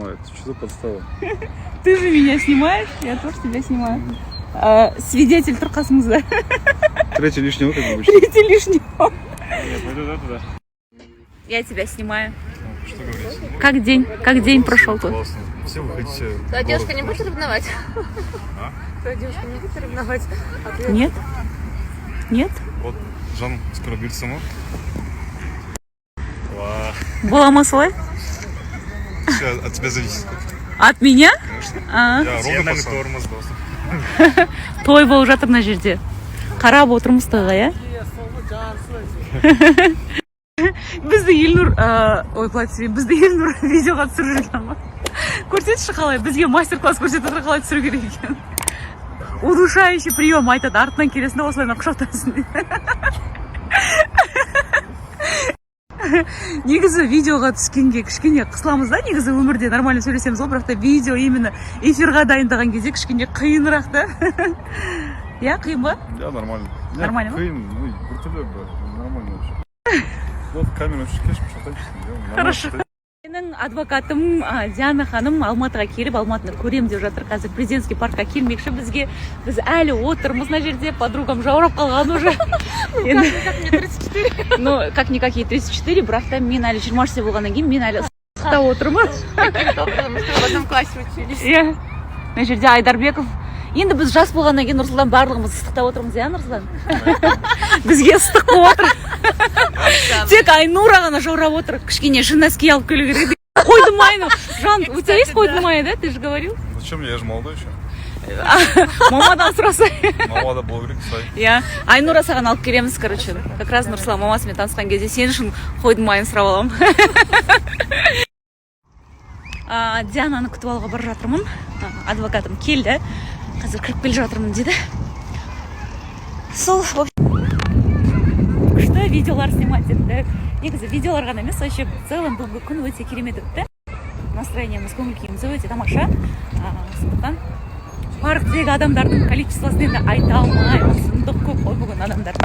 снимает. Что за подстава? Ты же меня снимаешь, я тоже тебя снимаю. Свидетель Туркасмуза. Третий лишний опыт будет. Третий лишний опыт. Я пойду туда. Я тебя снимаю. Что говорить? Как день прошел тут? Классно. Все вы хотите. Твоя девушка не будет ревновать? А? Твоя девушка не будет ревновать? Нет? Нет? Вот Жан скоро бьет сама. Была свой? Все от тебя зависит. От меня? Конечно. Я ровно тормоз просто. Той болып жатыр мына жерде. Қарап отырмыз тойға, иә? Бізді Елнұр, бізді Елнұр видеоға түсіріп жүрген ма? Көрсетші қалай, бізге мастер-класс көрсетіп қалай түсіру керек екен. Удушающий прием айтады, артынан келесінде осылайына құшақтасын. Негізі видеоға түскенге кішкене қысыламыз да, негізі өмірде нормально сөйлесеміз ғой, бірақ та видео именно эфирға дайындаған кезде кішкене қиынырақ та. Я, қиын ба? Я нормально. Нормально ма? Қиын, біртүрлі нормально вообще. Вот камера шықеш, шатайшысың. Хорошо. Менің адвокатым Диана ханым Алматыға келіп, Алматыны көрем деп жатыр. Қазір президентский паркқа келмекші бізге. Біз әлі отырмыз мына жерде, подругам жаурап қалған уже. Как мне 34? Ну, как-никак ей 34, бірақ та мен әлі 20 болғаннан кейін мен әлі ыстықта отырмын. Потому что в одном классе учились. Иә. Мына жерде Айдарбеков. Енді біз жас болғаннан кейін Нұрсұлтан барлығымыз ыстықта отырмыз, иә, Нұрсұлтан? Бізге ыстық болып отыр. Тек Айнура ғана жаурап отыр. Кішкене жиннәски алып келу керек. Қойдым айну. Жан, у тебя есть қойдым май, да? Ты же говорил? Зачем мне? Я же молодой еще. Мамадан сұрасай. Мамада болу керек, сай. Иә. Айнура саған алып келеміз, короче. Как раз Нұрсұлан мамасымен танысқан кезде сен үшін қойдым майын сұрап аламын. Диананы күтіп алуға бара жатырмын. Адвокатым келді. Қазір кіріп келе жатырмын деді. Сол, күшті видеолар снимать еттік. Негізі видеолар ғана емес, вообще в целом бүгінгі күн өте керемет өтті. Настроениеміз, көңіл-күйіміз өте тамаша. Сондықтан парктегі адамдардың количествосын енді айта алмаймын. Сұмдық көп қой бүгін адамдар.